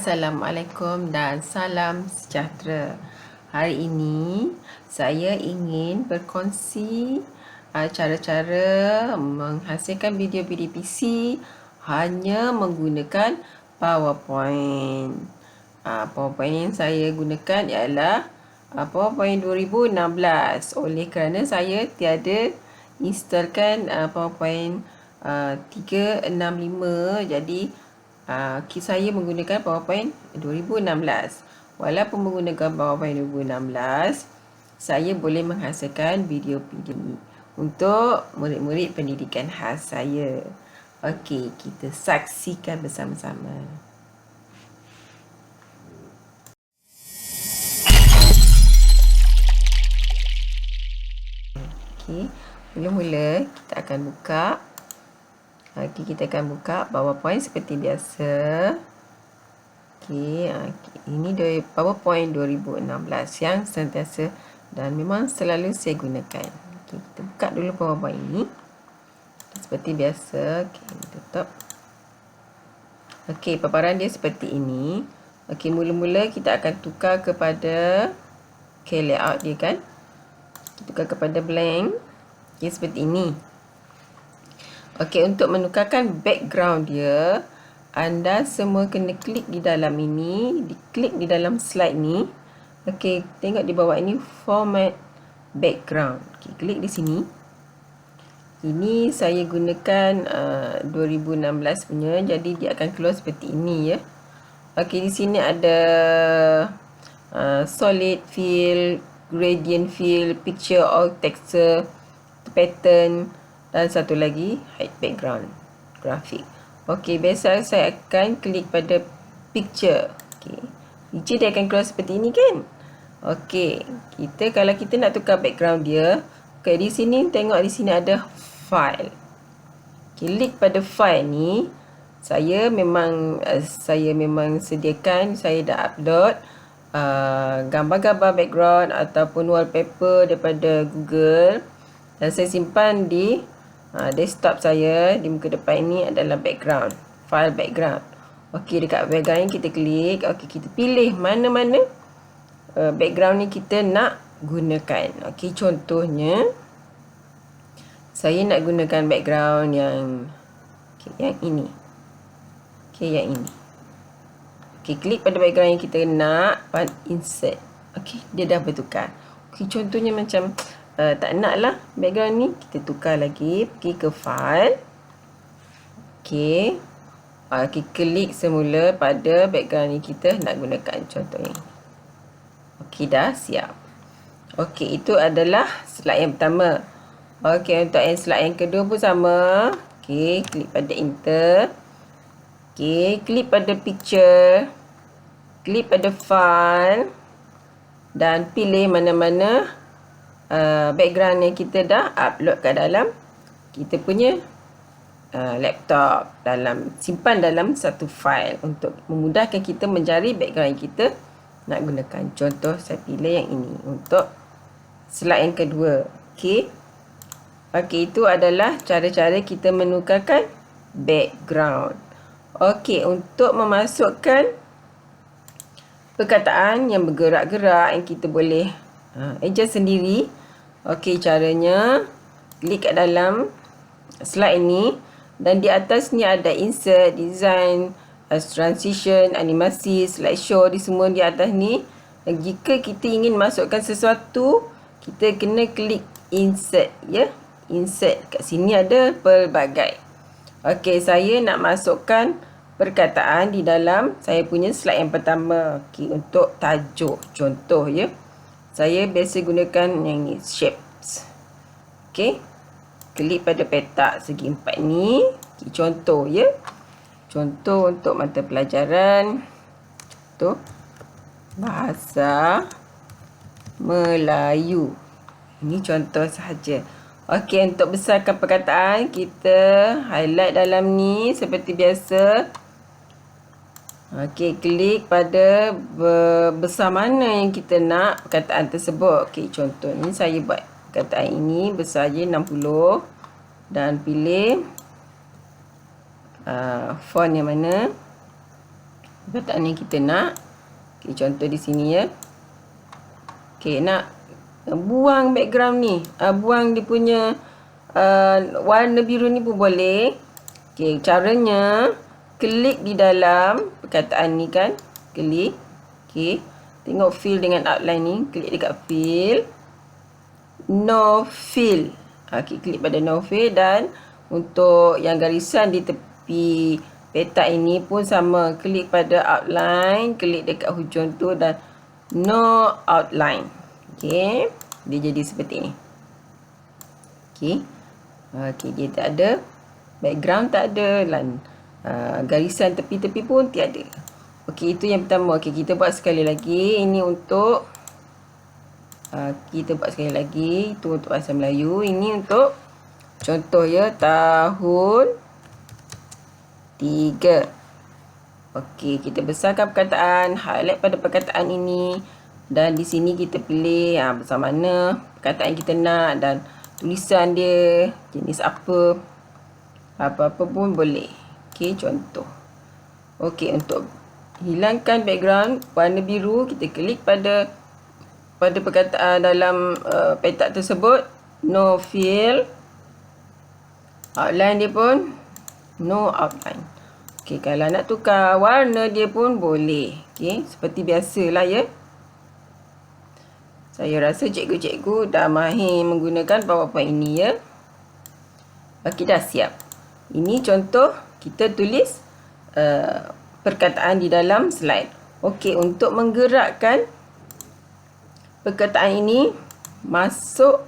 Assalamualaikum dan salam sejahtera. Hari ini saya ingin berkongsi cara-cara menghasilkan video-video PC hanya menggunakan PowerPoint. PowerPoint yang saya gunakan ialah PowerPoint 2016. Oleh kerana saya tiada instalkan PowerPoint 365, jadi saya menggunakan PowerPoint 2016. Walaupun menggunakan PowerPoint 2016, saya boleh menghasilkan video-video ini untuk murid-murid pendidikan khas saya. Okey, kita saksikan bersama-sama. Okey, mula-mula kita akan buka. Okey, kita akan buka PowerPoint seperti biasa. Okey, ini dari PowerPoint 2016 yang sentiasa dan memang selalu saya gunakan. Okey, kita buka dulu PowerPoint ini. Seperti biasa, okey, tutup. Okey, paparan dia seperti ini. Okey, mula-mula kita akan tukar kepada layout dia kan. Kita tukar kepada blank. Okey, seperti ini. Okey, untuk menukarkan background dia, anda semua kena klik di dalam ini, diklik di dalam slide ni. Okey, tengok di bawah ini format background. Okey, klik di sini. Ini saya gunakan 2016 punya, jadi dia akan keluar seperti ini ya. Okey, di sini ada solid fill, gradient fill, picture or texture, pattern, dan satu lagi hide background grafik. Okey, biasa saya akan klik pada picture. Okey, picture dia akan keluar seperti ini kan. Okey, kalau kita nak tukar background dia, okey, di sini tengok di sini ada file. Klik pada file ni. Saya memang sediakan, saya dah upload gambar-gambar background ataupun wallpaper daripada Google, dan saya simpan di desktop saya. Di muka depan ini adalah background, file background. Okey, dekat background ni kita klik. Okey, kita pilih mana-mana background ni kita nak gunakan. Okey, contohnya saya nak gunakan background yang ini. Okey, yang ini. Okey, klik pada background yang kita nak, insert. Okey, dia dah bertukar. Okey, contohnya macam tak nak lah background ni, kita tukar lagi, pergi ke file. Okey, klik semula pada background ni kita nak gunakan, contohnya. Okey, dah siap. Okey, itu adalah slide yang pertama. Okey, untuk yang slide yang kedua pun sama. Okey, klik pada enter. Okey, klik pada picture, klik pada file, dan pilih mana-mana background yang kita dah upload ke dalam kita punya laptop, simpan dalam satu file untuk memudahkan kita mencari background yang kita nak gunakan. Contoh saya pilih yang ini untuk slide yang kedua. Okey, itu adalah cara-cara kita menukarkan background. Okey, untuk memasukkan perkataan yang bergerak-gerak yang kita boleh adjust sendiri. Okey, caranya klik kat dalam slide ini, dan di atas ni ada insert, design, transition, animasi, slideshow, di semua di atas ni. Jika kita ingin masukkan sesuatu, kita kena klik insert ya. Insert kat sini ada pelbagai. Okey, saya nak masukkan perkataan di dalam saya punya slide yang pertama. Okey, untuk tajuk contoh ya. Saya biasa gunakan yang ni, shapes. Okey, klik pada petak segi empat ni. Okay, contoh ya. Contoh untuk mata pelajaran. Contoh bahasa Melayu. Ini contoh sahaja. Okey, untuk besarkan perkataan, kita highlight dalam ni seperti biasa. Okey, klik pada besar mana yang kita nak perkataan tersebut. Okey, contohnya saya buat perkataan ini besar je 60, dan pilih font yang mana. perkataan yang kita nak. Okay, contoh di sini ya. Okay, nak buang background ni. Buang dia punya warna biru ni pun boleh. Okay, caranya klik di dalam perkataan ni kan. Klik. Okay, tengok fill dengan outline ni. Klik dekat fill. No fill. Okay, klik pada no fill. Dan untuk yang garisan di tepi peta ini pun sama. Klik pada outline. Klik dekat hujung tu dan no outline. Okay, dia jadi seperti ni. Okay. Okay, dia tak ada background, tak ada garisan tepi-tepi pun tiada. Okay, itu yang pertama. Okay, kita buat sekali lagi. Ini untuk kita buat sekali lagi. Itu untuk bahasa Melayu. Ini untuk contoh ya, tahun 3. Okey, kita besarkan perkataan, highlight pada perkataan ini dan di sini kita pilih besar mana perkataan yang kita nak dan tulisan dia jenis apa. Apa-apa pun boleh. Okey, contoh. Okey, untuk hilangkan background warna biru, kita klik pada perkataan dalam petak tersebut, no fill. Outline dia pun no outline. Okey, kalau nak tukar warna dia pun boleh. Okey, seperti biasalah ya. Saya rasa cikgu-cikgu dah mahir menggunakan PowerPoint ini ya. Okey, dah siap. Ini contoh kita tulis perkataan di dalam slide. Okey, untuk menggerakkan perkataan ini masuk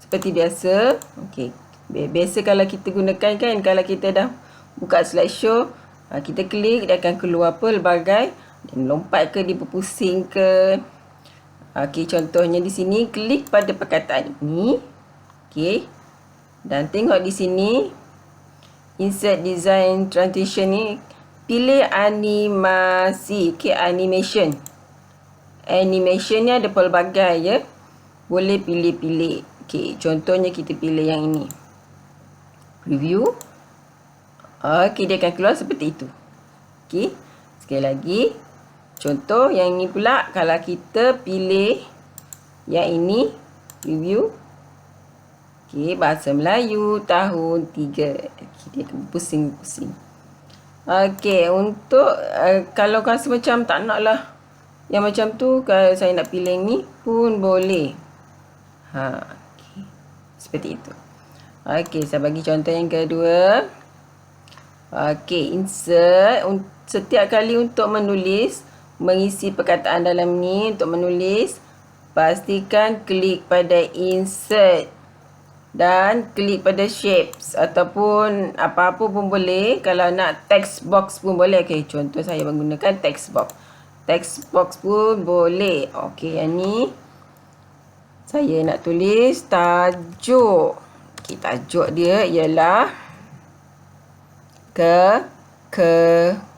seperti biasa. Okey, biasa kalau kita gunakan kan, kalau kita dah buka slideshow, kita klik, dia akan keluar pelbagai dan lompat ke, dia berpusing ke. Okey, contohnya di sini klik pada perkataan ini. Okey. Dan tengok di sini insert design transition ni, pilih animasi. Okey, animation. Animation ni ada pelbagai ya. Boleh pilih-pilih. Okey, contohnya kita pilih yang ini. Preview. Okey, dia akan keluar seperti itu. Okey, sekali lagi. Contoh yang ini pula, kalau kita pilih yang ini, preview. Okey, bahasa Melayu tahun 3. Okay, dia akan pusing-pusing. Okey, untuk kalau rasa macam tak nak lah yang macam tu, kalau saya nak pilih yang ni pun boleh. Okay. Seperti itu. Okey, saya bagi contoh yang kedua. Okey, insert. Setiap kali untuk menulis, mengisi perkataan dalam ni, untuk menulis, pastikan klik pada insert dan klik pada shapes ataupun apa-apa pun boleh. Kalau nak text box pun boleh. Okey, contoh saya menggunakan text box. Text box pun boleh. Okey, yang ni saya nak tulis tajuk. Okey, tajuk dia ialah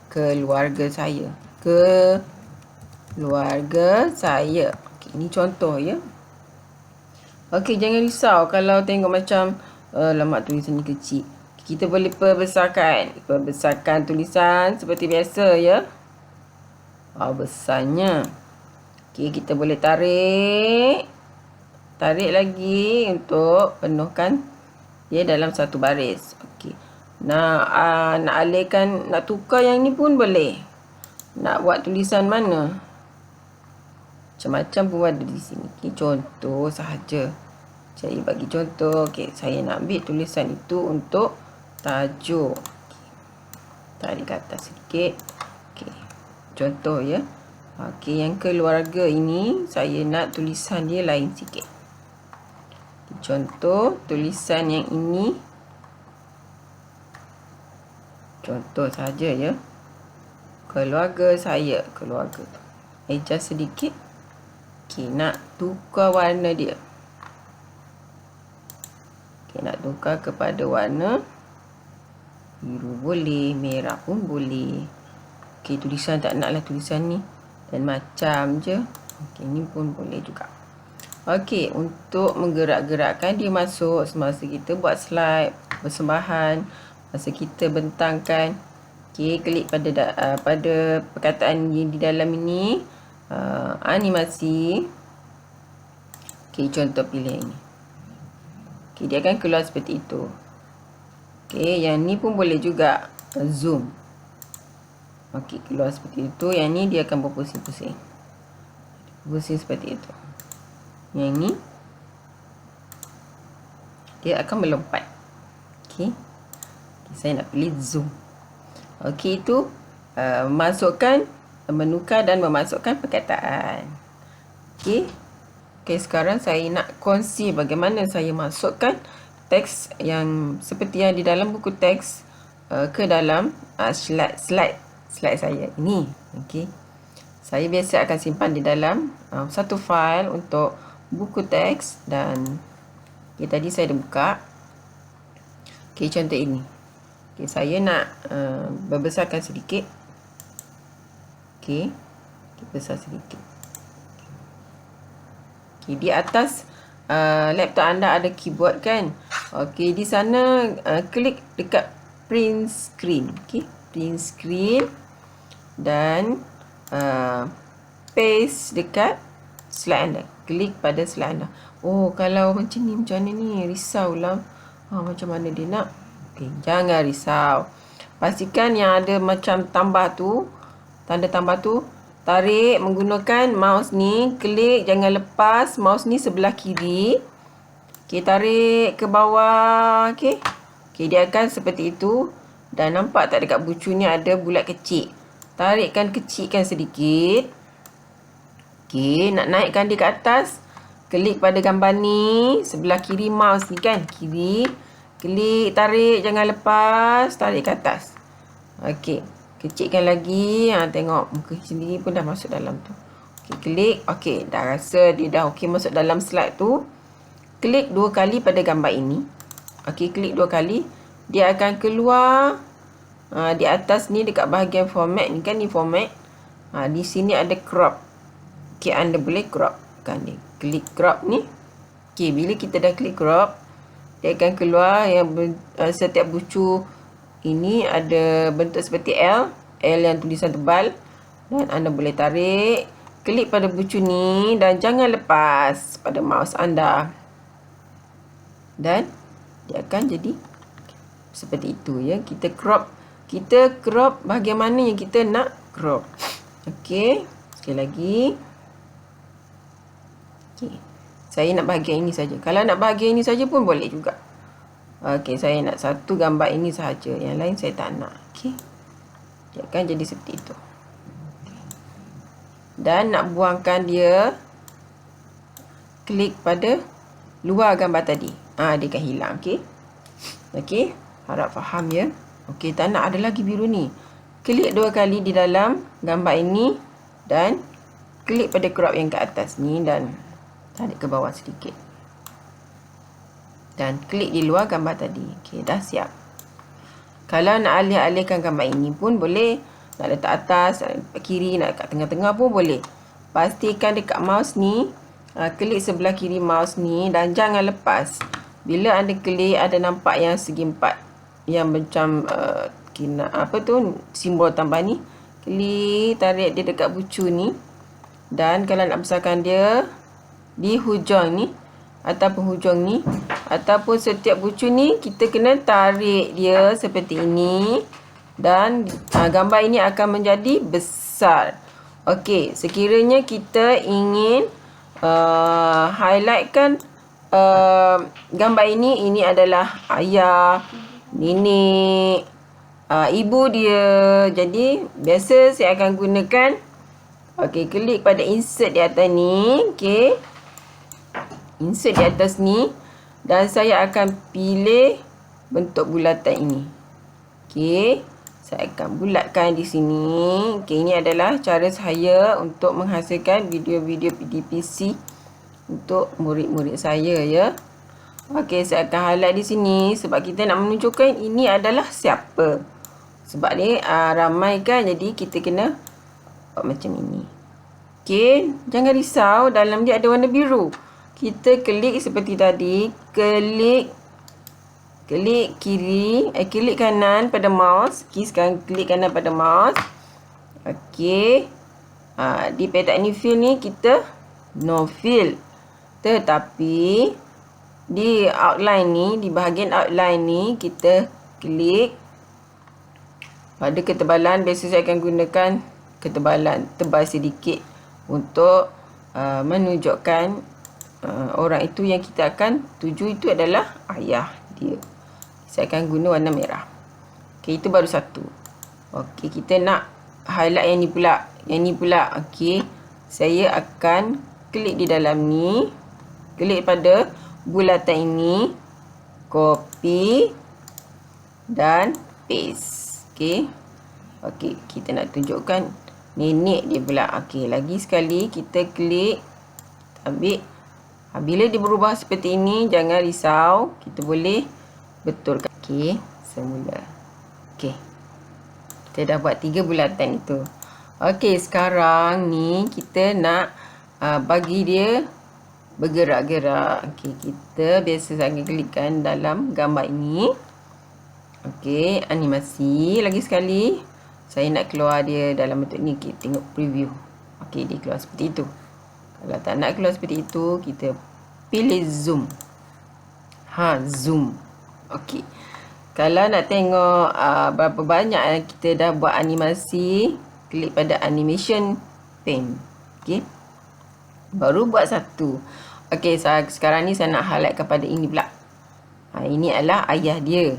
keluarga saya. Keluarga saya. Okey, ini contoh ya. Okey, jangan risau kalau tengok macam lemak tulisan ni kecil. Kita boleh perbesarkan. Perbesarkan tulisan seperti biasa ya. Besarnya. Okey, kita boleh tarik. Tarik lagi untuk penuhkan dia dalam satu baris. Okey. Nak alihkan, nak tukar yang ni pun boleh. Nak buat tulisan mana? Macam-macam pun ada di sini. Okey, contoh sahaja. Saya bagi contoh. Okey, saya nak ambil tulisan itu untuk tajuk. Okay. Tarik ke atas sedikit. Okey. Contoh ya. Okey, yang keluarga ini saya nak tulisan dia lain sikit. Contoh tulisan yang ini. Contoh saja ya. Keluarga saya, keluarga. Adjust sedikit. Okey, nak tukar warna dia. Okey, nak tukar kepada warna biru boleh, merah pun boleh. Okey, tulisan tak naklah tulisan ni dan macam je. Okey, ni pun boleh juga. Okey, untuk menggerak-gerakkan dia masuk semasa kita buat slide, persembahan, masa kita bentangkan Okey, klik pada perkataan yang di dalam ini, animasi. Okey, contoh pilih ini. Okey, dia akan keluar seperti itu. Okey, yang ni pun boleh juga zoom. Okey, keluar seperti itu. Yang ni dia akan berpusing-pusing. Pusing seperti itu. Yang ni dia akan melompat. Okey. Saya nak pilih zoom. Okey, itu menukar dan memasukkan perkataan. Okey. Okey, sekarang saya nak kongsi bagaimana saya masukkan teks yang seperti yang di dalam buku teks ke dalam slide saya ini. Okey. Saya biasa akan simpan di dalam satu fail untuk buku teks dan tadi saya dah buka. Okey, contoh ini. Okey, saya nak berbesarkan sedikit. Okey, besar sedikit. Okey, di atas laptop anda ada keyboard kan? Okey, di sana klik dekat print screen. Okey, print screen dan paste dekat slide anda. Klik pada slide anda. Oh, kalau macam mana ni? Risaulah. Macam mana dia nak? Okey, jangan risau. Pastikan yang ada macam tambah tu, tanda tambah tu, tarik menggunakan mouse ni, klik, jangan lepas mouse ni sebelah kiri. Okey, tarik ke bawah, okey. Okey, dia akan seperti itu. Dan nampak tak dekat bucu ni ada bulat kecil. Tarikkan, kecilkan sedikit. Okey, nak naikkan dia ke atas, klik pada gambar ni, sebelah kiri mouse ni kan, kiri. Klik, tarik, jangan lepas, tarik ke atas. Okey, kecilkan lagi. Tengok muka sendiri pun dah masuk dalam tu. Okey, klik. Okey, dah rasa dia dah okey masuk dalam slide tu. Klik 2 kali pada gambar ini. Okey, klik 2 kali. Dia akan keluar di atas ni dekat bahagian format ni kan, ni format. Di sini ada crop. Okey, anda boleh crop kan dia. Klik crop ni. Okey, bila kita dah klik crop, dia akan keluar yang setiap bucu ini ada bentuk seperti L yang tulisan tebal. Dan anda boleh tarik, klik pada bucu ni dan jangan lepas pada mouse anda. Dan dia akan jadi seperti itu ya. Kita crop bahagian mana yang kita nak crop. Okey, sekali lagi. Okey. Saya nak bahagian ini saja. Kalau nak bahagian ini saja pun boleh juga. Okey, saya nak satu gambar ini sahaja. Yang lain saya tak nak. Okey. Dia akan jadi seperti itu. Dan nak buangkan dia, klik pada luar gambar tadi. Dia akan hilang. Okey. Okey. Harap faham ya. Okey, tak nak ada lagi biru ni. Klik 2 kali di dalam gambar ini. Dan klik pada crop yang ke atas ni. Dan tarik ke bawah sedikit. Dan klik di luar gambar tadi. Okey, dah siap. Kalau nak alih-alihkan gambar ini pun boleh. Nak letak atas, nak letak kiri, nak letak tengah-tengah pun boleh. Pastikan dekat mouse ni, klik sebelah kiri mouse ni dan jangan lepas. Bila anda klik, ada nampak yang segi 4. Yang macam simbol tambah ni. Klik, tarik dia dekat bucu ni. Dan kalau nak besarkan dia di hujung ni ataupun hujung ni ataupun setiap bucu ni, kita kena tarik dia seperti ini dan gambar ini akan menjadi besar. Okey, sekiranya kita ingin highlightkan gambar ini adalah ayah, nenek, ibu dia. Jadi biasa saya akan gunakan, okey, klik pada insert di atas ni. Okey, insert di atas ni dan saya akan pilih bentuk bulatan ini. Okey, saya akan bulatkan di sini. Okey, ini adalah cara saya untuk menghasilkan video-video PDPC untuk murid-murid saya ya. Okey, saya akan highlight di sini sebab kita nak menunjukkan ini adalah siapa. Sebab ni ramai kan, jadi kita kena buat macam ini. Okey, jangan risau, dalam dia ada warna biru. Kita klik seperti tadi, klik klik kiri, klik kanan pada mouse. Okay, sekarang klik kanan pada mouse. Okey. Di petak ni fill ni kita no fill. Tetapi di outline ni, di bahagian outline ni kita klik pada ketebalan. Biasa saya akan gunakan ketebalan tebal sedikit untuk menunjukkan orang itu yang kita akan tuju itu adalah ayah dia. Saya akan guna warna merah. Okey, itu baru satu. Okey, kita nak highlight yang ni pula. Yang ni pula. Okey, saya akan klik di dalam ni. Klik pada bulatan ini. Copy dan paste. Okey. Okey, kita nak tunjukkan nenek dia pula. Okey, lagi sekali kita klik. Ambil. Bila dia berubah seperti ini, jangan risau. Kita boleh betulkan. Okey, semula. Okey. Kita dah buat 3 bulatan itu. Okey, sekarang ni kita nak bagi dia bergerak-gerak. Okey, kita biasa sangat klikkan dalam gambar ini. Okey, animasi. Lagi sekali, saya nak keluar dia dalam bentuk ni. Kita tengok preview. Okey, dia keluar seperti itu. Kalau tak nak keluar seperti itu, kita pilih zoom. Zoom. Okey. Kalau nak tengok berapa banyak kita dah buat animasi, klik pada animation pen. Okey. Baru buat satu. Okey, sekarang ni saya nak highlight kepada ini pula. Ini adalah ayah dia.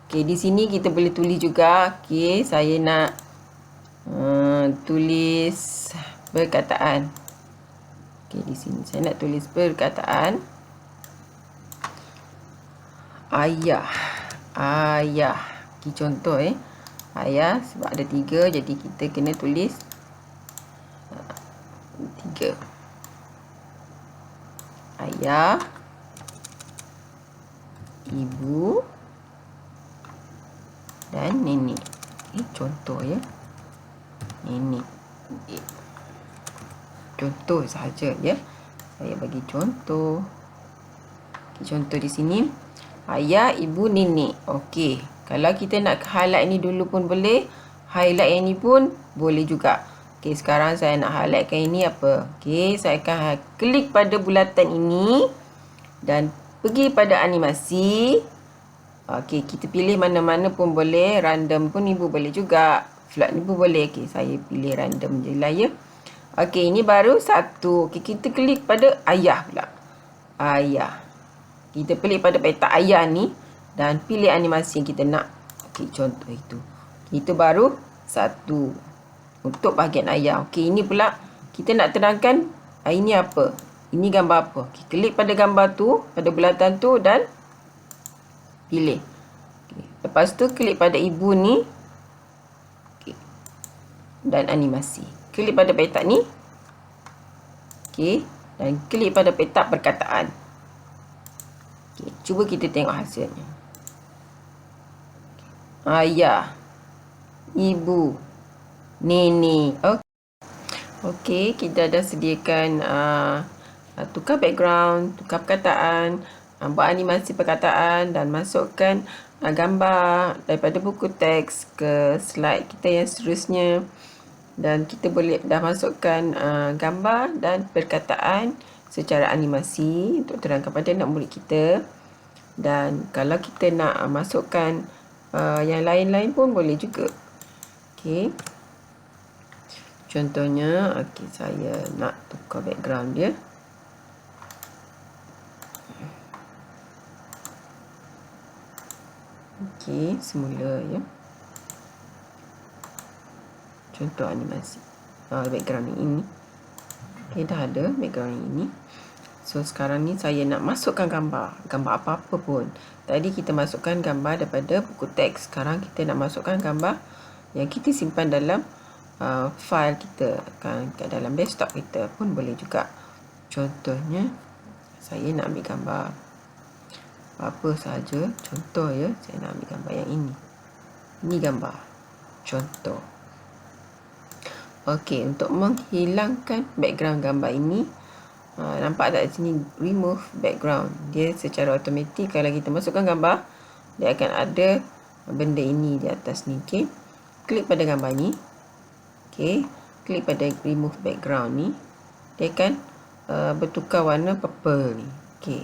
Okey, di sini kita boleh tulis juga. Okey, saya nak tulis perkataan. Okey, di sini saya nak tulis perkataan ayah. Ayah. Okey, contoh ayah sebab ada 3, jadi kita kena tulis 3. Ayah, ibu dan nenek. Contoh ya. Nenek. Contoh sahaja ya. Saya bagi contoh. Contoh di sini ayah, ibu, nenek. Okey. Kalau kita nak highlight ni dulu pun boleh. Highlight yang ni pun boleh juga. Okey, sekarang saya nak highlightkan ini apa? Okey, saya akan klik pada bulatan ini dan pergi pada animasi. Okey, kita pilih mana-mana pun boleh. Random pun ibu boleh juga. Float ni pun boleh. Okey, saya pilih random je lah ya. Okey, ini baru satu. Okey, kita klik pada ayah pula. Ayah. Kita klik pada petak ayah ni dan pilih animasi yang kita nak. Okey, contoh itu. Itu baru satu. Untuk bahagian ayah. Okey, ini pula kita nak terangkan ini apa? Ini gambar apa? Okey, klik pada gambar tu, pada bulatan tu dan pilih. Okey, lepas tu klik pada ibu ni. Okey. Dan animasi. Klik pada petak ni. Okey, dan klik pada petak perkataan. Okey, cuba kita tengok hasilnya. Ayah, ibu, nenek. Okey, kita dah sediakan tukar background, tukar perkataan, buat animasi perkataan dan masukkan gambar daripada buku teks ke slide kita yang seterusnya. Dan kita boleh dah masukkan gambar dan perkataan secara animasi untuk terangkan pada anak murid kita. Dan kalau kita nak masukkan yang lain-lain pun boleh juga. Okey. Contohnya, okey, saya nak tukar background dia. Okey, semula ya. Contoh animasi. Background ini. Okey, dah ada background ini. So, sekarang ni saya nak masukkan gambar. Gambar apa-apa pun. Tadi kita masukkan gambar daripada buku teks. Sekarang kita nak masukkan gambar yang kita simpan dalam file kita. Kat dalam desktop kita pun boleh juga. Contohnya, saya nak ambil gambar apa sahaja. Contoh ya, saya nak ambil gambar yang ini. Ini gambar. Contoh. Okey, untuk menghilangkan background gambar ini, nampak tak di sini remove background. Dia secara automatik kalau kita masukkan gambar, dia akan ada benda ini di atas ni. Okey, klik pada gambar ni. Okey, klik pada remove background ni. Dia akan bertukar warna purple ni. Okey,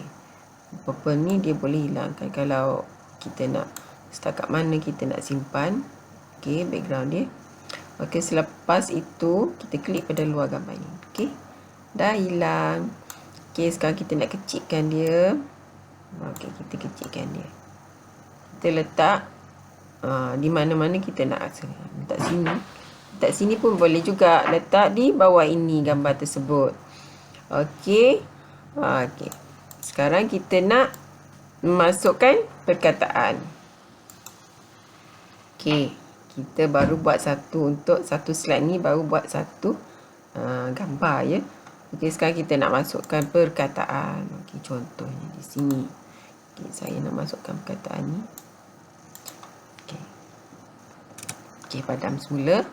purple ni dia boleh hilangkan kalau kita nak, setakat mana kita nak simpan. Okey, background dia. Okey, selepas itu kita klik pada luar gambar ni. Okey, dah hilang. Okey, sekarang kita nak kecilkan dia. Okey, kita kecilkan dia. Kita letak di mana-mana kita nak. Letak sini. Letak sini pun boleh juga. Letak di bawah ini gambar tersebut. Okey. Okey. Sekarang kita nak masukkan perkataan. Okey. Kita baru buat satu, untuk satu slide ni baru buat satu gambar ya. Okey, sekarang kita nak masukkan perkataan. Okey, contohnya di sini. Okey, saya nak masukkan perkataan ni. Okey. Okey, padam semula.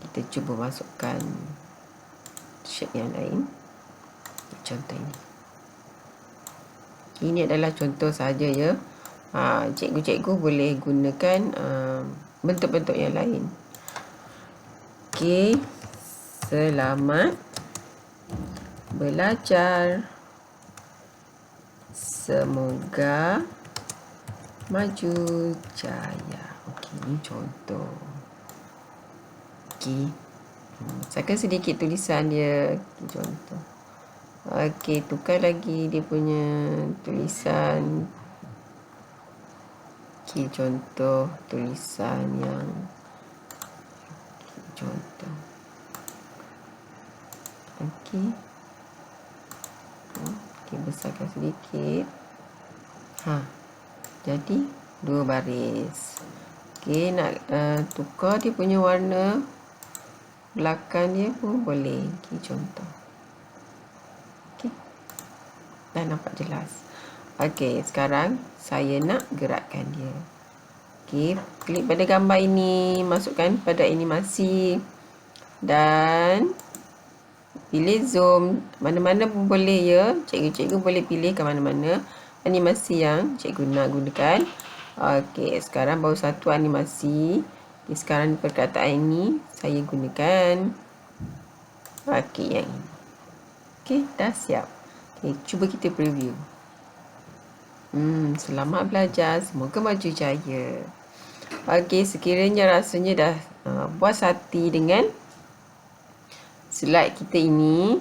Kita cuba masukkan shape yang lain. Contoh ini. Ini adalah contoh sahaja ya. Cikgu-cikgu boleh gunakan bentuk-bentuk yang lain. Okey. Selamat belajar. Semoga maju jaya. Okey, ini contoh. Okey. Saya sedikit tulisan dia. Contoh. Okey, tukar lagi dia punya tulisan. Okey, contoh tulisan yang contoh. Okey. Okey, besarkan sedikit. Jadi 2 baris. Okey, nak tukar dia punya warna belakang dia pun boleh. Okey, contoh. Okey. Dah nampak jelas. Okey, sekarang saya nak gerakkan dia. Okey, klik pada gambar ini, masukkan pada animasi dan pilih zoom. Mana-mana pun boleh ya. Cikgu-cikgu boleh pilih ke mana-mana animasi yang cikgu nak gunakan. Okey, sekarang baru satu animasi. Okay, sekarang perkataan ini saya gunakan. Okey, yang ini. Okey, dah siap. Okey, cuba kita preview. Selamat belajar. Semoga maju jaya. Okey, sekiranya rasanya dah puas hati dengan slide kita ini.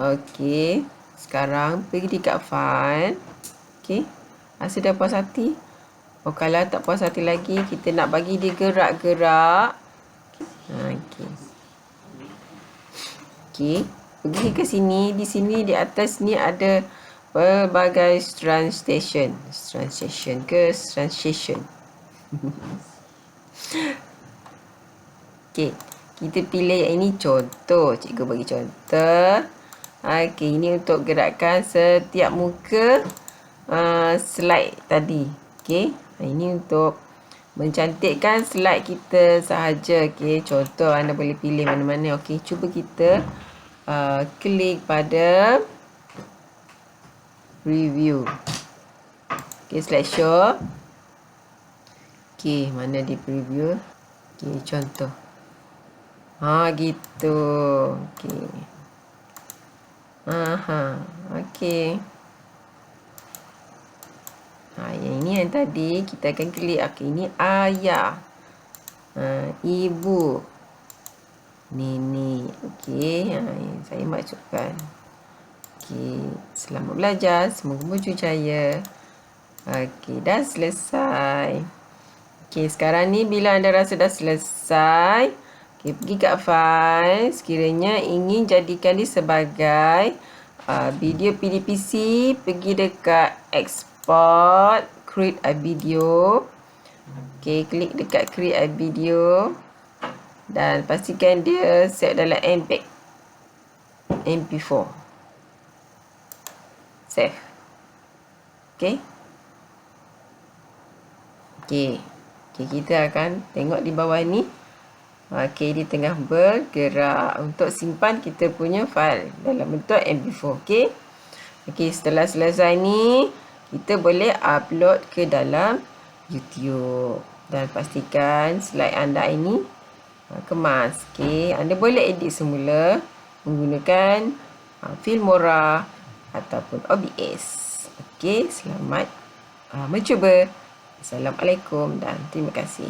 Okey, sekarang pergi dekat file. Okey, rasa dah puas hati? Oh, kalau tak puas hati lagi, kita nak bagi dia gerak-gerak. Okey. Okey, pergi ke sini. Di sini di atas ni ada pelbagai translation. Translation. Okey, kita pilih yang ini contoh. Cikgu bagi contoh. Okey, ini untuk gerakkan setiap muka slide tadi. Okey, ini untuk mencantikkan slide kita sahaja. Okey, contoh anda boleh pilih mana-mana. Okey, cuba kita klik pada review. Okey, slideshow. Okey, mana di preview? Okey, contoh. Gitu. Okey. Okey. Yang ini yang tadi kita akan klik. Okey, ini ayah. Ibu. Nini. Okey, saya masukkan. Okey, selamat belajar. Semoga maju jaya. Okey, dah selesai. Okey, sekarang ni bila anda rasa dah selesai, okey, pergi kat file. Sekiranya ingin jadikan dia sebagai video PDPC, pergi dekat export, create a video. Okey, klik dekat create a video dan pastikan dia save dalam MPEG MP4. Save. Okey. Okey. Okey, kita akan tengok di bawah ni. Okey, dia tengah bergerak. Untuk simpan kita punya file dalam bentuk MP4. Okey. Okey, setelah selesai ni, kita boleh upload ke dalam YouTube. Dan pastikan slide anda ini kemas. Okey, anda boleh edit semula menggunakan Filmora ataupun OBS. Okey, selamat mencuba. Assalamualaikum dan terima kasih.